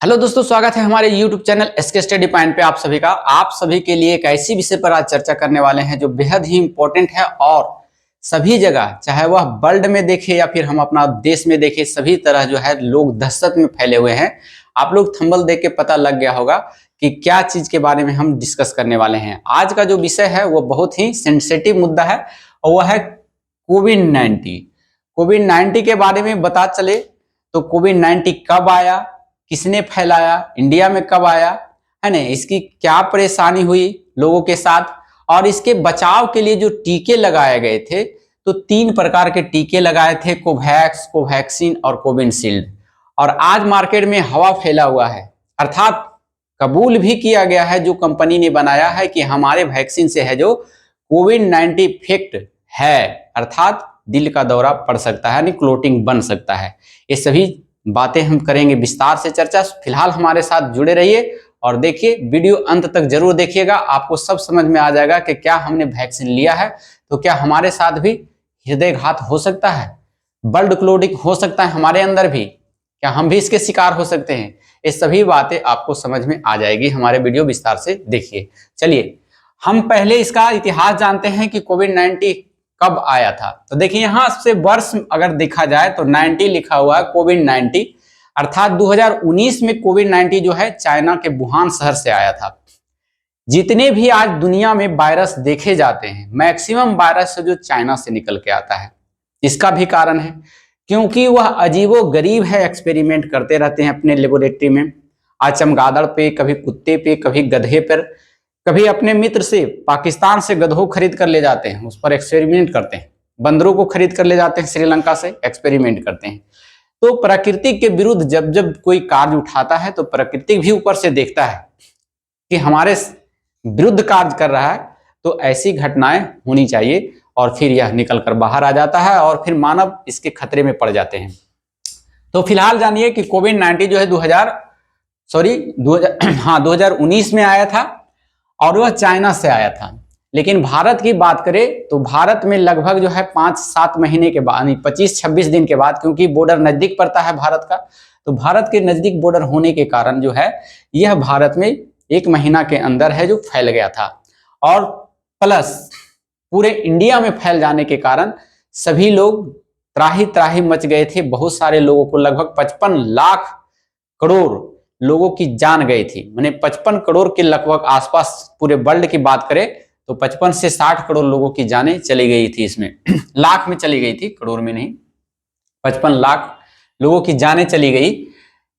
Hello दोस्तों, स्वागत है हमारे YouTube channel SK study point पे आप सभी का। आप सभी के लिए एक ऐसी विषय पर आज चर्चा करने वाले हैं जो बेहद ही इम्पोर्टेंट है और सभी जगह, चाहे वह वर्ल्ड में देखे या फिर हम अपना देश में देखे, सभी तरह जो है लोग दहशत में फैले हुए हैं। आप लोग थंबनेल देख के पता लग गया होगा कि क्या चीज के बारे में हम डिस्कस करने वाले हैं। आज का जो विषय है वो बहुत ही सेंसिटिव मुद्दा है और वह है कोविड-19। कोविड-19 के बारे में बता चले तो कोविड-19 कब आया, किसने फैलाया, इंडिया में कब आया, है ना, इसकी क्या परेशानी हुई लोगों के साथ, और इसके बचाव के लिए जो टीके लगाए गए थे, तो 3 प्रकार के टीके लगाए थे, कोवैक्स, कोवैक्सीन और कोविशील्ड। और आज मार्केट में हवा फैला हुआ है, अर्थात कबूल भी किया गया है जो कंपनी ने बनाया है कि हमारे वैक्सीन से है जो कोविड-19 इफेक्ट है, अर्थात दिल का दौरा पड़ सकता है, यानी क्लोटिंग बन सकता है। ये सभी बातें हम करेंगे विस्तार से चर्चा। फिलहाल हमारे साथ जुड़े रहिए और देखिए, वीडियो अंत तक जरूर देखिएगा, आपको सब समझ में आ जाएगा कि क्या हमने वैक्सीन लिया है तो क्या हमारे साथ भी हृदयघात हो सकता है, ब्लड क्लोटिंग हो सकता है हमारे अंदर भी, क्या हम भी इसके शिकार हो सकते हैं। ये सभी बातें आपको समझ में आ जाएगी, हमारे वीडियो विस्तार से देखिए। चलिए हम पहले इसका इतिहास जानते हैं कि कोविड-19 कब आया था। तो देखिए यहाँ से वर्ष अगर देखा जाए तो 90 लिखा हुआ है, कोविड-19 अर्थात 2019 में कोविड-19 जो है चाइना के वुहान शहर से आया था। जितने भी आज दुनिया में वायरस देखे जाते हैं, मैक्सिमम वायरस जो चाइना से निकल के आता है। इसका भी कारण है क्योंकि वह अजीबो गरीब है, एक्सपेरिमेंट करते रहते हैं अपने लेबोरेटरी में, आज चमगादड़ पे, कभी कुत्ते पे, कभी गधे पर, कभी अपने मित्र से पाकिस्तान से गधों खरीद कर ले जाते हैं, उस पर एक्सपेरिमेंट करते हैं, बंदरों को खरीद कर ले जाते हैं श्रीलंका से, एक्सपेरिमेंट करते हैं। तो प्रकृति के विरुद्ध जब जब कोई कार्य उठाता है तो प्रकृति भी ऊपर से देखता है कि हमारे विरुद्ध कार्य कर रहा है, तो ऐसी घटनाएं होनी चाहिए और फिर यह निकल कर बाहर आ जाता है और फिर मानव इसके खतरे में पड़ जाते हैं। तो फिलहाल जानिए कि कोविड-19 जो है 2019 में आया था और वह चाइना से आया था। लेकिन भारत की बात करें तो भारत में लगभग जो है 5-7 महीने के बाद, 25-26 दिन के बाद, क्योंकि बॉर्डर नजदीक पड़ता है भारत का, तो भारत के नजदीक बॉर्डर होने के कारण जो है यह भारत में 1 महीना के अंदर है जो फैल गया था। और प्लस पूरे इंडिया में फैल जाने के कारण सभी लोग त्राही त्राही मच गए थे। बहुत सारे लोगों को, लगभग 55 लाख करोड़ लोगों की जान गई थी, माने 55 करोड़ के लगभग आसपास पूरे वर्ल्ड की बात करें तो 55 से 60 करोड़ लोगों की जानें चली गई थी इसमें। लाख में चली गई थी, करोड़ में नहीं। 55 लाख लोगों की जानें चली गई,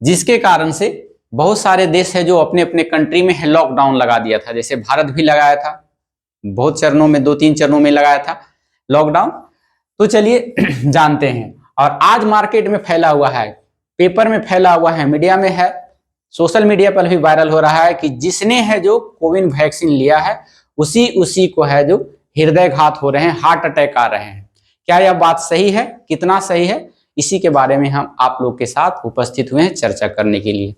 जिसके कारण से बहुत सारे देश है जो अपने अपने कंट्री में लॉकडाउन लगा दिया था। जैसे भारत भी लगाया था, बहुत चरणों में, 2-3 चरणों में लगाया था लॉकडाउन। तो चलिए जानते हैं। और आज मार्केट में फैला हुआ है, पेपर में फैला हुआ है, मीडिया में है, सोशल मीडिया पर भी वायरल हो रहा है कि जिसने है जो कोविड वैक्सीन लिया है उसी को है जो हृदयघात हो रहे हैं, हार्ट अटैक आ रहे हैं। क्या यह बात सही है? कितना सही है? इसी के बारे में हम आप लोग के साथ उपस्थित हुए हैं चर्चा करने के लिए।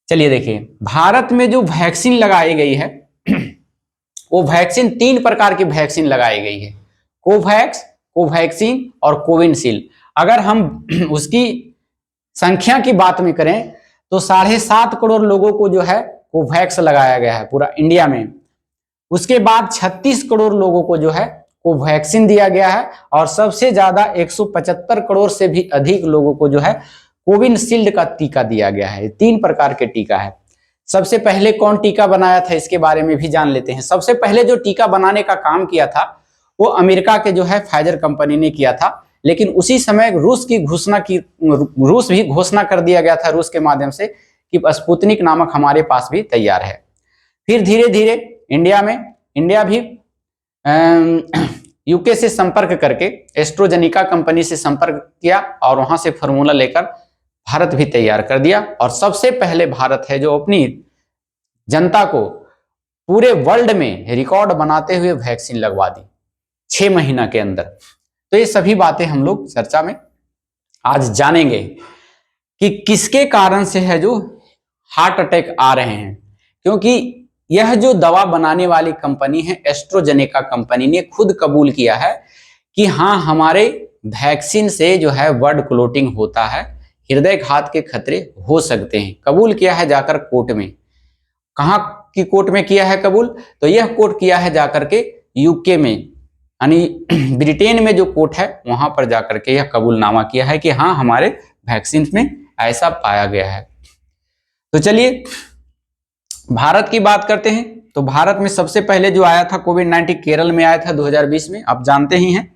चलिए देखिए, भारत में जो वैक्सीन लगाई गई है वो वैक्सीन 3 प्रकार की वैक्सीन लगाई गई है, कोवैक्स, कोवैक्सीन और कोविशील्ड। अगर हम उसकी संख्या की बात में करें तो 7.5 करोड़ लोगों को जो है कोवैक्स लगाया गया है पूरा इंडिया में। उसके बाद 36 करोड़ लोगों को जो है कोवैक्सीन दिया गया है और सबसे ज्यादा 175 करोड़ से भी अधिक लोगों को जो है कोविशील्ड का टीका दिया गया है। 3 प्रकार के टीका है। सबसे पहले कौन टीका बनाया था इसके बारे में भी जान लेते हैं। सबसे पहले जो टीका बनाने का काम किया था वो अमेरिका के जो है फाइजर कंपनी ने किया था, लेकिन उसी समय रूस भी घोषणा कर दिया गया था रूस के माध्यम से कि स्पुतनिक नामक हमारे पास भी तैयार है। फिर धीरे धीरे इंडिया भी यूके से संपर्क करके एस्ट्रोजेनिका कंपनी से संपर्क किया और वहां से फार्मूला लेकर भारत भी तैयार कर दिया। और सबसे पहले भारत है जो अपनी जनता को पूरे वर्ल्ड में रिकॉर्ड बनाते हुए वैक्सीन लगवा दी 6 महीना के अंदर। तो ये सभी बातें हम लोग चर्चा में आज जानेंगे कि किसके कारण से है जो हार्ट अटैक आ रहे हैं। क्योंकि यह जो दवा बनाने वाली कंपनी है एस्ट्रोजेनेका कंपनी ने खुद कबूल किया है कि हाँ, हमारे वैक्सीन से जो है ब्लड क्लोटिंग होता है, हृदयघात के खतरे हो सकते हैं। कबूल किया है जाकर कोर्ट में। कहाँ की कोर्ट में किया है कबूल? तो यह कोर्ट किया है जाकर के यूके में, यानी ब्रिटेन में जो कोर्ट है वहां पर जाकर के यह कबूलनामा किया है कि हाँ हमारे वैक्सीन में ऐसा पाया गया है। तो चलिए भारत की बात करते हैं। तो भारत में सबसे पहले जो आया था कोविड-19 केरल में आया था 2020 में, आप जानते ही हैं।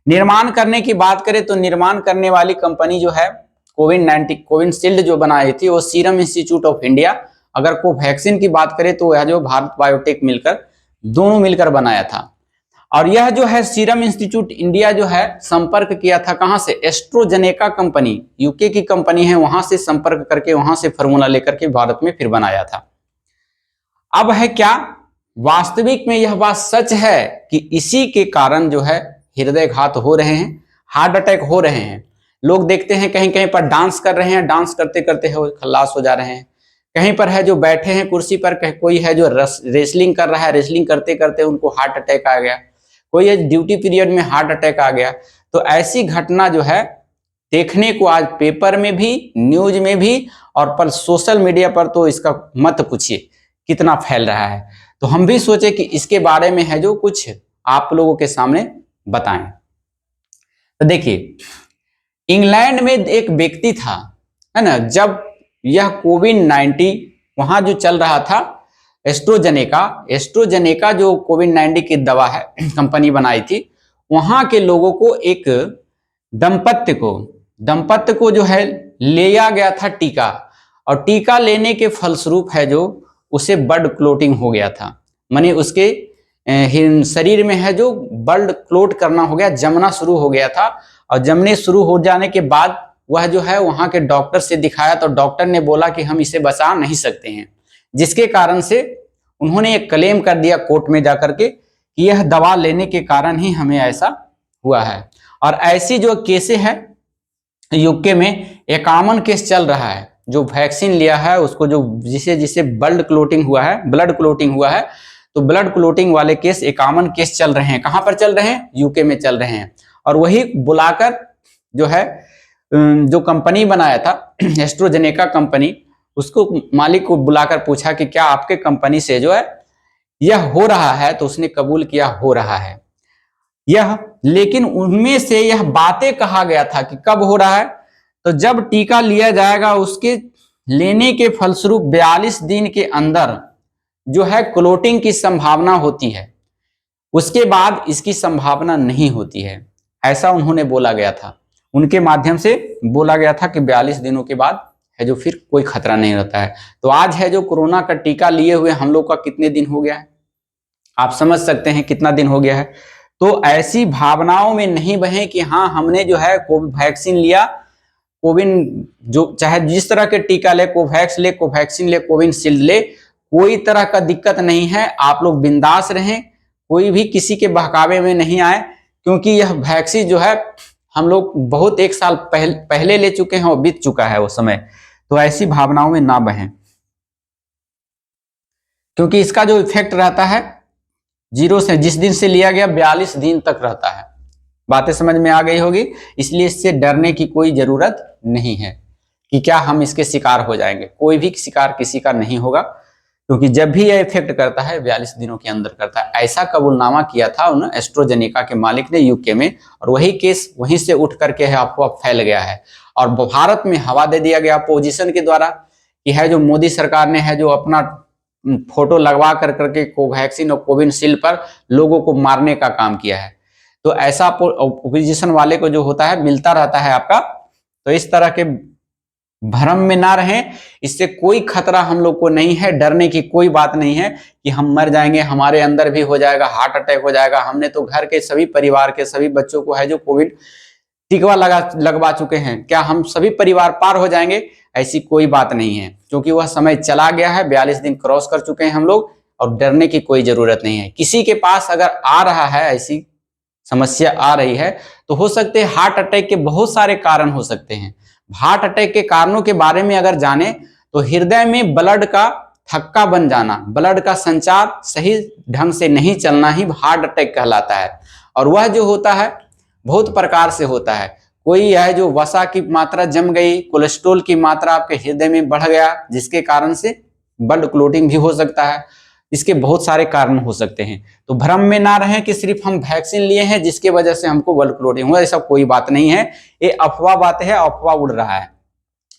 निर्माण करने की बात करें तो निर्माण करने वाली कंपनी जो है कोविशील्ड जो बनाई थी वो सीरम इंस्टीट्यूट ऑफ इंडिया। अगर कोवैक्सीन की बात करें तो यह जो भारत बायोटेक मिलकर दोनों मिलकर बनाया था। और यह जो है सीरम इंस्टीट्यूट इंडिया जो है संपर्क किया था कहां से? एस्ट्रोजेनेका कंपनी, यूके की कंपनी है, वहां से संपर्क करके वहां से फार्मूला लेकर के भारत में फिर बनाया था। अब है क्या वास्तविक में यह बात सच है कि इसी के कारण जो है हृदयघात हो रहे हैं, हार्ट अटैक हो रहे हैं। लोग देखते हैं कहीं कहीं पर डांस कर रहे हैं, डांस करते करते खल्लास हो जा रहे हैं। कहीं पर है जो बैठे हैं कुर्सी पर, कोई है जो रेसलिंग कर रहा है, रेसलिंग करते करते उनको हार्ट अटैक आ गया, कोई है ड्यूटी पीरियड में हार्ट अटैक आ गया। तो ऐसी घटना जो है देखने को आज पेपर में भी, न्यूज में भी और पर सोशल मीडिया पर तो इसका मत पूछिए कितना फैल रहा है। तो हम भी सोचे कि इसके बारे में है जो कुछ आप लोगों के सामने बताएं। तो देखिए इंग्लैंड में एक व्यक्ति था, है ना, जब यह कोविड-19 वहां जो चल रहा था एस्ट्रोजेनेका जो कोविड-19 की दवा है कंपनी बनाई थी, वहां के लोगों को एक दंपत्य को जो है लिया गया था टीका, और टीका लेने के फलस्वरूप है जो उसे ब्लड क्लोटिंग हो गया था। माने उसके शरीर में है जो ब्लड क्लोट करना हो गया, जमना शुरू हो गया था। और जमने शुरू हो जाने के बाद वह जो है वहां के डॉक्टर से दिखाया तो डॉक्टर ने बोला कि हम इसे बचा नहीं सकते हैं, जिसके कारण से उन्होंने एक क्लेम कर दिया कोर्ट में जाकर के कि यह दवा लेने के कारण ही हमें ऐसा हुआ है। और ऐसी जो केसें हैं यूके में 51 केस चल रहा है, जो वैक्सीन लिया है उसको जो जिसे ब्लड क्लोटिंग हुआ है, तो ब्लड क्लोटिंग वाले केस 51 केस चल रहे हैं। कहां पर चल रहे हैं? यूके में चल रहे हैं। और वही बुलाकर जो है जो कंपनी बनाया था एस्ट्रोजेनेका कंपनी, उसको मालिक को बुलाकर पूछा कि क्या आपके कंपनी से जो है यह हो रहा है? तो उसने कबूल किया हो रहा है यह। लेकिन उनमें से यह बातें कहा गया था कि कब हो रहा है? तो जब टीका लिया जाएगा उसके लेने के फलस्वरूप 42 दिन के अंदर जो है क्लोटिंग की संभावना होती है, उसके बाद इसकी संभावना नहीं होती है, ऐसा उन्होंने बोला गया था। उनके माध्यम से बोला गया था कि 42 दिनों के बाद है जो फिर कोई खतरा नहीं रहता है। तो आज है जो कोरोना का टीका लिए हुए हम लोग का कितने दिन हो गया है, आप समझ सकते हैं कितना दिन हो गया है। तो ऐसी भावनाओं में नहीं बहें कि हाँ हमने जो है कोवैक्सीन लिया, कोविन जो चाहे जिस तरह के टीका ले, कोवैक्स ले, कोवैक्सीन ले, कोविशील्ड ले, कोई तरह का दिक्कत नहीं है। आप लोग बिंदास रहें, कोई भी किसी के बहकावे में नहीं आए, क्योंकि यह वैक्सीन जो है हम लोग बहुत 1 साल पहले ले चुके हैं और बीत चुका है वो समय। तो ऐसी भावनाओं में ना बहें, क्योंकि इसका जो इफेक्ट रहता है 0 से जिस दिन से लिया गया 42 दिन तक रहता है। बातें समझ में आ गई होगी। इसलिए इससे डरने की कोई जरूरत नहीं है कि क्या हम इसके शिकार हो जाएंगे। कोई भी शिकार किसी का नहीं होगा, क्योंकि जब भी यह इफेक्ट करता है 42 दिनों के अंदर करता है। ऐसा कबूलनामा किया था उन एस्ट्रोजेनेका के मालिक ने यूके में, और वही केस वहीं से उठ करके है अफवाह फैल गया है और भारत में हवा दे दिया गया अपोजिशन के द्वारा कि है जो मोदी सरकार ने है जो अपना फोटो लगवा कर करके कोवैक्सीन और कोविशील्ड पर लोगों को मारने का काम किया है। तो ऐसा अपोजिशन वाले को जो होता है मिलता रहता है आपका। तो इस तरह के भ्रम में ना रहें, इससे कोई खतरा हम लोग को नहीं है, डरने की कोई बात नहीं है कि हम मर जाएंगे, हमारे अंदर भी हो जाएगा, हार्ट अटैक हो जाएगा। हमने तो घर के सभी परिवार के सभी बच्चों को है जो कोविड टीका लगवा चुके हैं, क्या हम सभी परिवार पार हो जाएंगे? ऐसी कोई बात नहीं है, क्योंकि वह समय चला गया है, 42 दिन क्रॉस कर चुके हैं हम लोग, और डरने की कोई जरूरत नहीं है। किसी के पास अगर आ रहा है, ऐसी समस्या आ रही है, तो हो सकते हैं हार्ट अटैक के बहुत सारे कारण हो सकते हैं। हार्ट अटैक के कारणों के बारे में अगर जाने तो हृदय में ब्लड का थक्का बन जाना, ब्लड का संचार सही ढंग से नहीं चलना ही हार्ट अटैक कहलाता है। और वह जो होता है बहुत प्रकार से होता है। कोई है जो वसा की मात्रा जम गई, कोलेस्ट्रॉल की मात्रा आपके हृदय में बढ़ गया, जिसके कारण से ब्लड क्लॉटिंग भी हो सकता है। इसके बहुत सारे कारण हो सकते हैं। तो भ्रम में ना रहें कि सिर्फ हम वैक्सीन लिए हैं जिसके वजह से हमको ब्लड क्लॉटिंग हुआ, ऐसा कोई बात नहीं है। ये अफवाह बात है, अफवाह उड़ रहा है।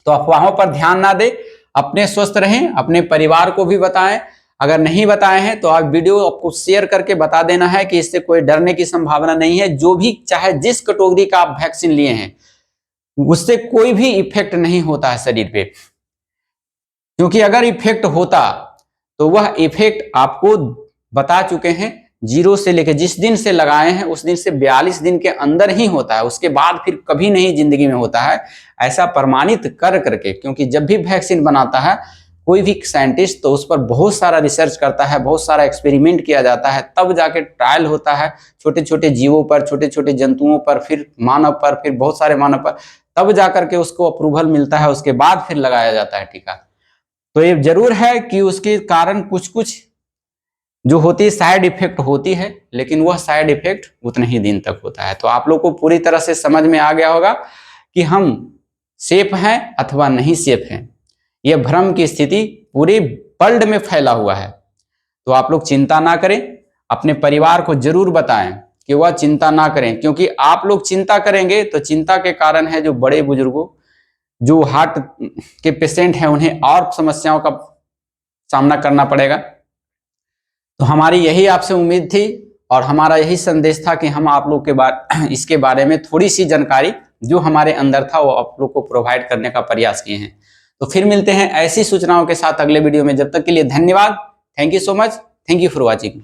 तो अफवाहों पर ध्यान ना दें, अपने स्वस्थ रहें, अपने परिवार को भी बताएं। अगर नहीं बताए हैं तो आप वीडियो आपको शेयर करके बता देना है कि इससे कोई डरने की संभावना नहीं है। जो भी चाहे जिस कैटेगरी का आप वैक्सीन लिए हैं उससे कोई भी इफेक्ट नहीं होता है शरीर पे, क्योंकि अगर इफेक्ट होता तो वह इफेक्ट आपको बता चुके हैं। 0 से लेकर जिस दिन से लगाए हैं उस दिन से 42 दिन के अंदर ही होता है, उसके बाद फिर कभी नहीं जिंदगी में होता है, ऐसा प्रमाणित कर करके। क्योंकि जब भी वैक्सीन बनाता है कोई भी साइंटिस्ट तो उस पर बहुत सारा रिसर्च करता है, बहुत सारा एक्सपेरिमेंट किया जाता है, तब जाके ट्रायल होता है छोटे छोटे जीवों पर, छोटे छोटे जंतुओं पर, फिर मानव पर, फिर बहुत सारे मानव पर, तब जाकर के उसको अप्रूवल मिलता है, उसके बाद फिर लगाया जाता है टीका। तो ये जरूर है कि उसके कारण कुछ कुछ जो होती है साइड इफेक्ट होती है, लेकिन वह साइड इफेक्ट उतने ही दिन तक होता है। तो आप लोग को पूरी तरह से समझ में आ गया होगा कि हम सेफ हैं अथवा नहीं सेफ हैं। यह भ्रम की स्थिति पूरे वर्ल्ड में फैला हुआ है। तो आप लोग चिंता ना करें, अपने परिवार को जरूर बताएं कि वह चिंता ना करें, क्योंकि आप लोग चिंता करेंगे तो चिंता के कारण है जो बड़े बुजुर्गों, जो हार्ट के पेशेंट हैं, उन्हें और समस्याओं का सामना करना पड़ेगा। तो हमारी यही आपसे उम्मीद थी और हमारा यही संदेश था कि हम आप लोग के इसके बारे में थोड़ी सी जानकारी जो हमारे अंदर था वो आप लोग को प्रोवाइड करने का प्रयास किए हैं। तो फिर मिलते हैं ऐसी सूचनाओं के साथ अगले वीडियो में। जब तक के लिए धन्यवाद। Thank you so much. Thank you for watching.